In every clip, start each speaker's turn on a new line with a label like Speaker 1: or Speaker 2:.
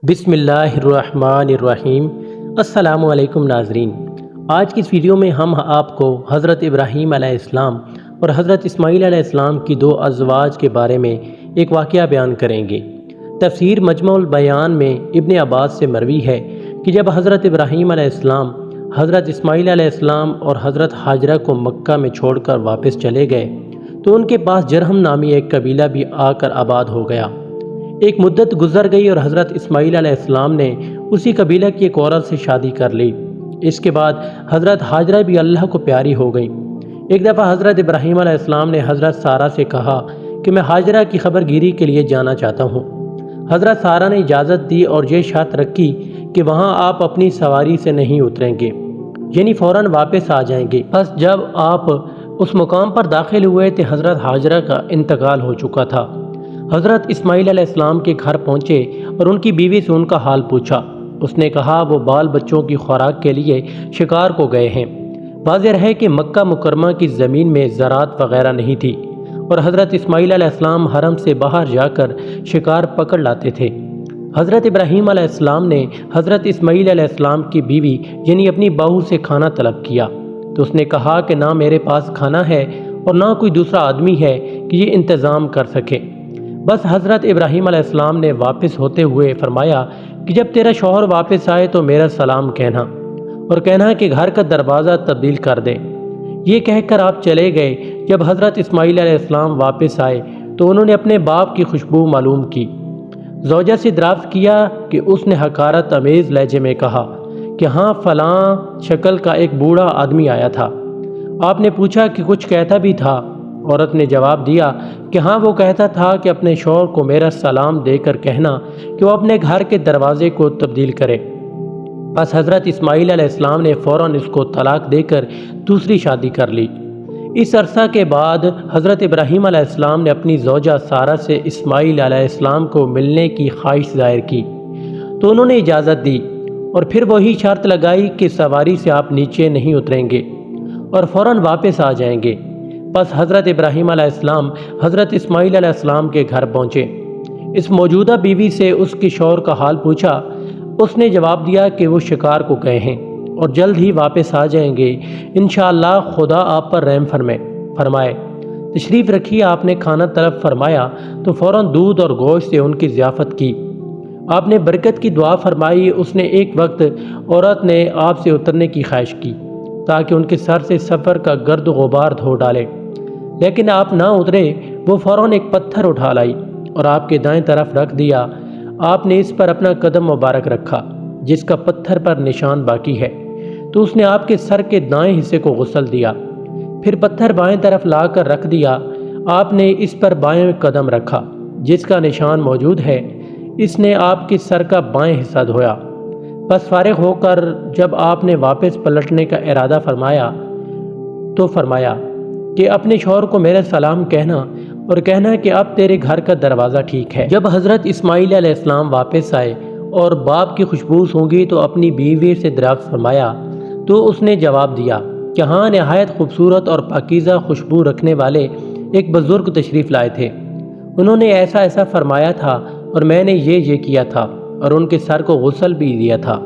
Speaker 1: بسم اللہ الرحمن الرحیم۔ السلام علیکم ناظرین، آج کی اس ویڈیو میں ہم آپ کو حضرت ابراہیم علیہ السلام اور حضرت اسماعیل علیہ السلام کی دو ازواج کے بارے میں ایک واقعہ بیان کریں گے۔ تفسیر مجمع البیان میں ابن عباس سے مروی ہے کہ جب حضرت ابراہیم علیہ السلام حضرت اسماعیل علیہ السلام اور حضرت حاجرہ کو مکہ میں چھوڑ کر واپس چلے گئے تو ان کے پاس جرہم نامی ایک قبیلہ بھی آ کر آباد ہو گیا۔ ایک مدت گزر گئی اور حضرت اسماعیل علیہ السلام نے اسی قبیلہ کی ایک عورت سے شادی کر لی۔ اس کے بعد حضرت حاجرہ بھی اللہ کو پیاری ہو گئی۔ ایک دفعہ حضرت ابراہیم علیہ السلام نے حضرت سارہ سے کہا کہ میں حاجرہ کی خبر گیری کے لیے جانا چاہتا ہوں۔ حضرت سارہ نے اجازت دی اور یہ شرط رکھی کہ وہاں آپ اپنی سواری سے نہیں اتریں گے، یعنی فوراً واپس آ جائیں گے۔ بس جب آپ اس مقام پر داخل ہوئے تو حضرت حاجرہ کا انتقال ہو چکا تھا۔ حضرت اسماعیل علیہ السلام کے گھر پہنچے اور ان کی بیوی سے ان کا حال پوچھا۔ اس نے کہا وہ بال بچوں کی خوراک کے لیے شکار کو گئے ہیں۔ واضح ہے کہ مکہ مکرمہ کی زمین میں زراعت وغیرہ نہیں تھی اور حضرت اسماعیل علیہ السلام حرم سے باہر جا کر شکار پکڑ لاتے تھے۔ حضرت ابراہیم علیہ السلام نے حضرت اسماعیل علیہ السلام کی بیوی یعنی اپنی بہو سے کھانا طلب کیا تو اس نے کہا کہ نہ میرے پاس کھانا ہے اور نہ کوئی دوسرا آدمی ہے کہ یہ انتظام کر سکے۔ بس حضرت ابراہیم علیہ السلام نے واپس ہوتے ہوئے فرمایا کہ جب تیرا شوہر واپس آئے تو میرا سلام کہنا اور کہنا کہ گھر کا دروازہ تبدیل کر دے۔ یہ کہہ کر آپ چلے گئے۔ جب حضرت اسماعیل علیہ السلام واپس آئے تو انہوں نے اپنے باپ کی خوشبو معلوم کی۔ زوجہ سے دریافت کیا کہ اس نے حقارت آمیز لہجے میں کہا کہ ہاں فلاں شکل کا ایک بوڑھا آدمی آیا تھا۔ آپ نے پوچھا کہ کچھ کہتا بھی تھا؟ عورت نے جواب دیا کہ ہاں وہ کہتا تھا کہ اپنے شوہر کو میرا سلام دے کر کہنا کہ وہ اپنے گھر کے دروازے کو تبدیل کرے۔ بس حضرت اسماعیل علیہ السلام نے فوراً اس کو طلاق دے کر دوسری شادی کر لی۔ اس عرصہ کے بعد حضرت ابراہیم علیہ السلام نے اپنی زوجہ سارہ سے اسماعیل علیہ السلام کو ملنے کی خواہش ظاہر کی تو انہوں نے اجازت دی اور پھر وہی شرط لگائی کہ سواری سے آپ نیچے نہیں اتریں گے اور فوراً واپس آ جائیں گے۔ بس حضرت ابراہیم علیہ السلام حضرت اسماعیل علیہ السلام کے گھر پہنچے۔ اس موجودہ بیوی سے اس کے شوہر کا حال پوچھا۔ اس نے جواب دیا کہ وہ شکار کو گئے ہیں اور جلد ہی واپس آ جائیں گے، انشاءاللہ خدا آپ پر رحم فرمائے۔ تشریف رکھی۔ آپ نے کھانا طلب فرمایا تو فوراً دودھ اور گوشت سے ان کی ضیافت کی۔ آپ نے برکت کی دعا فرمائی۔ اس نے ایک وقت عورت نے آپ سے اترنے کی خواہش کی تاکہ ان کے سر سے سفر کا گرد و غبار دھو ڈالے، لیکن آپ نہ اترے۔ وہ فوراً ایک پتھر اٹھا لائی اور آپ کے دائیں طرف رکھ دیا۔ آپ نے اس پر اپنا قدم مبارک رکھا جس کا پتھر پر نشان باقی ہے، تو اس نے آپ کے سر کے دائیں حصے کو غسل دیا۔ پھر پتھر بائیں طرف لا کر رکھ دیا۔ آپ نے اس پر بائیں قدم رکھا جس کا نشان موجود ہے۔ اس نے آپ کے سر کا بائیں حصہ دھویا۔ بس فارغ ہو کر جب آپ نے واپس پلٹنے کا ارادہ فرمایا تو فرمایا کہ اپنے شوہر کو میرا سلام کہنا اور کہنا کہ اب تیرے گھر کا دروازہ ٹھیک ہے۔ جب حضرت اسماعیل علیہ السلام واپس آئے اور باپ کی خوشبو سونگھی تو اپنی بیوی سے دریافت فرمایا تو اس نے جواب دیا کہ ہاں نہایت خوبصورت اور پاکیزہ خوشبو رکھنے والے ایک بزرگ تشریف لائے تھے۔ انہوں نے ایسا ایسا فرمایا تھا اور میں نے یہ کیا تھا اور ان کے سر کو غسل بھی دیا تھا۔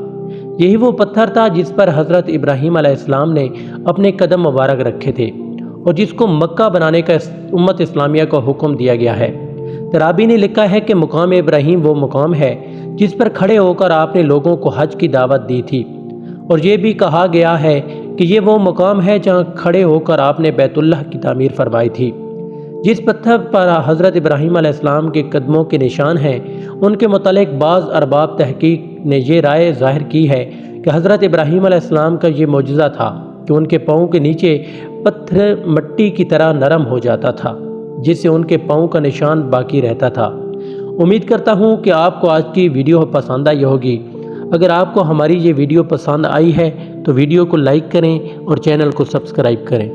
Speaker 1: یہی وہ پتھر تھا جس پر حضرت ابراہیم علیہ السلام نے اپنے قدم مبارک رکھے تھے اور جس کو مکہ بنانے کا امت اسلامیہ کو حکم دیا گیا ہے۔ ترابی نے لکھا ہے کہ مقام ابراہیم وہ مقام ہے جس پر کھڑے ہو کر آپ نے لوگوں کو حج کی دعوت دی تھی، اور یہ بھی کہا گیا ہے کہ یہ وہ مقام ہے جہاں کھڑے ہو کر آپ نے بیت اللہ کی تعمیر فرمائی تھی۔ جس پتھر پر حضرت ابراہیم علیہ السلام کے قدموں کے نشان ہیں، ان کے متعلق بعض ارباب تحقیق نے یہ رائے ظاہر کی ہے کہ حضرت ابراہیم علیہ السلام کا یہ معجزہ تھا کہ ان کے پاؤں کے نیچے پتھر مٹی کی طرح نرم ہو جاتا تھا جس سے ان کے پاؤں کا نشان باقی رہتا تھا۔ امید کرتا ہوں کہ آپ کو آج کی ویڈیو پسند آئی ہوگی۔ اگر آپ کو ہماری یہ ویڈیو پسند آئی ہے تو ویڈیو کو لائک کریں اور چینل کو سبسکرائب کریں۔